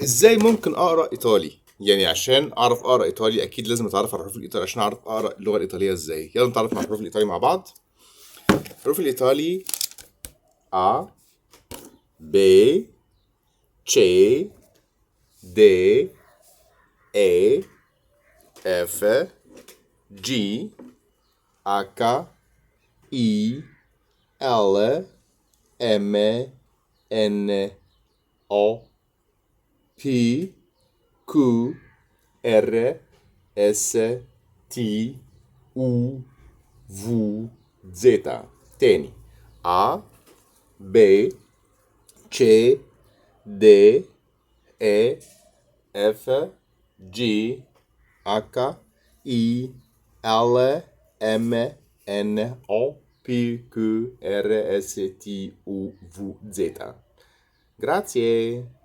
ازاي ممكن اقرا ايطالي؟ يعني عشان اعرف اقرا ايطالي اكيد لازم اتعرف على الحروف الايطاليه عشان اعرف اقرا اللغه الايطاليه ازاي. يلا نتعرف مع الحروف الايطالي مع بعض. الحروف الايطالي: A B C D E F G H I L M N O P Q R S T U V Z. تاني: A B C D E F G H I L M N O P Q R S T U V Z. Grazie.